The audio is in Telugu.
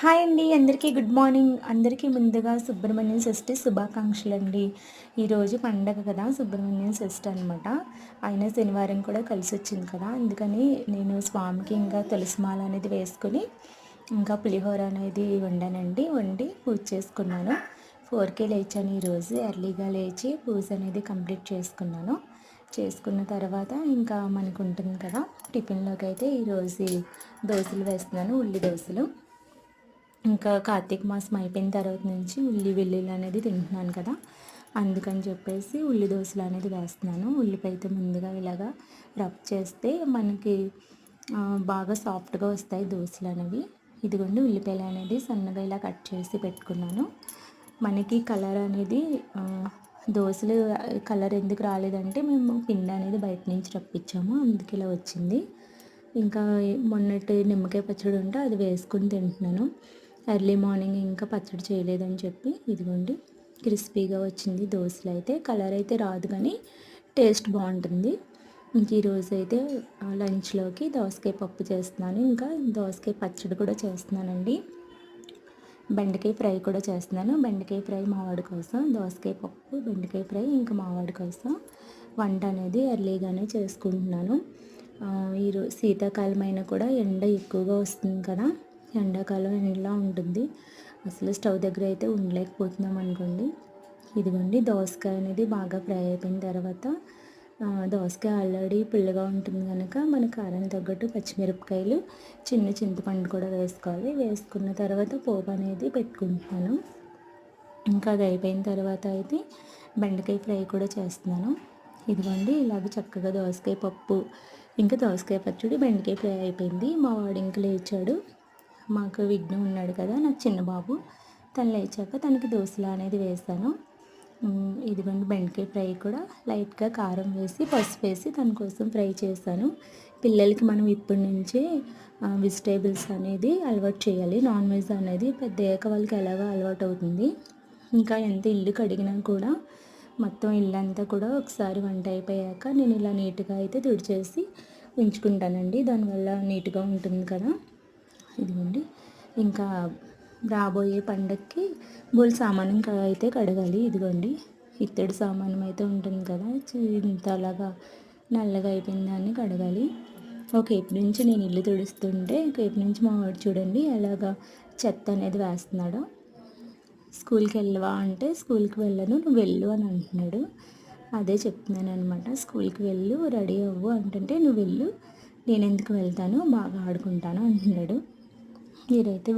హాయ్ అండి. అందరికీ గుడ్ మార్నింగ్. అందరికీ ముందుగా సుబ్రహ్మణ్యం షష్ఠి శుభాకాంక్షలండి. ఈరోజు పండగ కదా, సుబ్రహ్మణ్యం షష్ఠి అనమాట. అయినా శనివారం కూడా కలిసొచ్చింది కదా, అందుకని నేను స్వామికి ఇంకా తులసిమాల అనేది వేసుకొని ఇంకా పులిహోర అనేది వండి పూజ చేసుకున్నాను. 4కే లేచాను ఈరోజు. ఎర్లీగా లేచి పూజ అనేది కంప్లీట్ చేసుకున్నాను. చేసుకున్న తర్వాత ఇంకా మనకు ఉంటుంది కదా, టిఫిన్లోకి అయితే ఈరోజు దోశలు వేస్తున్నాను, ఉల్లి దోశలు. ఇంకా కార్తీక మాసం అయిపోయిన తర్వాత నుంచి ఉల్లి వెల్లుల్లి అనేది తింటున్నాను కదా, అందుకని చెప్పేసి ఉల్లి దోశలు అనేది వేస్తున్నాను. ఉల్లిపాయతో ముందుగా ఇలాగా రబ్ చేస్తే మనకి బాగా సాఫ్ట్గా వస్తాయి దోశలు అనేవి. ఇదిగోండి ఉల్లిపాయలు అనేది సన్నగా ఇలా కట్ చేసి పెట్టుకున్నాను. మనకి కలర్ అనేది దోశలు కలర్ ఎందుకు రాలేదంటే మేము పిండి అనేది బయట నుంచి రప్పించాము, అందుకే ఇలా వచ్చింది. ఇంకా మొన్నటి నిమ్మకాయ పచ్చడి ఉంటే అది వేసుకొని తింటున్నాను. ఎర్లీ మార్నింగ్ ఇంకా పచ్చడి చేయలేదని చెప్పి ఇదిగోండి క్రిస్పీగా వచ్చింది దోశలు అయితే. కలర్ అయితే రాదు కానీ టేస్ట్ బాగుంటుంది. ఇంక ఈరోజు అయితే లంచ్లోకి దోసకాయ పప్పు చేస్తున్నాను, ఇంకా దోసకాయ పచ్చడి కూడా చేస్తున్నానండి. బెండకాయ ఫ్రై కూడా చేస్తున్నాను. బెండకాయ ఫ్రై మావాడి కోసం, దోసకాయ పప్పు, బెండకాయ ఫ్రై ఇంకా మావాడి కోసం వంట అనేది ఎర్లీగానే చేసుకుంటున్నాను. ఈరోజు శీతాకాలం అయినా కూడా ఎండ ఎక్కువగా వస్తుంది కదా, ఎండాకాలం ఎండలా ఉంటుంది, అసలు స్టవ్ దగ్గర అయితే ఉండలేకపోతున్నాం అనుకోండి. ఇదిగోండి దోసకాయ అనేది బాగా ఫ్రై అయిపోయిన తర్వాత దోసకాయ ఆల్రెడీ పుల్లగా ఉంటుంది కనుక మన కారం తగ్గట్టు పచ్చిమిరపకాయలు, చిన్న చింతపండు కూడా వేసుకోవాలి. వేసుకున్న తర్వాత పోపు అనేది పెట్టుకుంటున్నాను. ఇంకా అది అయిపోయిన తర్వాత అయితే బెండకాయ ఫ్రై కూడా చేస్తున్నాను. ఇదిగోండి ఇలాగ చక్కగా దోసకాయ పప్పు, ఇంకా దోసకాయ పచ్చడి, బెండకాయ ఫ్రై అయిపోయింది. మా వాడు ఇంకా లేచాడు. మాకు విఘ్నం ఉన్నాడు కదా, నాకు చిన్న బాబు, తను లేచాక తనకి దోశలు అనేది వేసాను. ఇదిగోండి బెండకాయ ఫ్రై కూడా లైట్గా కారం వేసి పసుపు వేసి తన కోసం ఫ్రై చేశాను. పిల్లలకి మనం ఇప్పటి నుంచే వెజిటేబుల్స్ అనేది అలవాటు చేయాలి. నాన్ వెజ్ అనేది పెద్దయ్యాక వాళ్ళకి ఎలాగో అలవాటు అవుతుంది. ఇంకా ఎంత ఇల్లు కడిగినా కూడా మొత్తం ఇల్లంతా కూడా ఒకసారి వంట అయిపోయాక నేను ఇలా నీట్గా అయితే తుడిచేసి ఉంచుకుంటానండి, దానివల్ల నీట్గా ఉంటుంది కదా. ఇదిగోండి ఇంకా రాబోయే పండగకి బోల్ సామాను అయితే కడగాలి. ఇదిగోండి ఇత్తడి సామానం అయితే ఉంటుంది కదా, ఇంత అలాగా నల్లగా అయిపోయిన దాన్ని కడగాలి. ఒకవైపు నుంచి నేను ఇల్లు తుడుస్తుంటే ఒకవైపు నుంచి మా వాడు చూడండి ఎలాగా చెత్త అనేది వేస్తున్నాడో. స్కూల్కి వెళ్ళవా అంటే స్కూల్కి వెళ్ళను, నువ్వు వెళ్ళు అని అంటున్నాడు. అదే చెప్తున్నాను అనమాట, స్కూల్కి వెళ్ళు రెడీ అవ్వు అంటుంటే నువ్వు వెళ్ళు, నేను ఎందుకు వెళ్తాను, బాగా ఆడుకుంటాను అంటున్నాడు. మీరైతే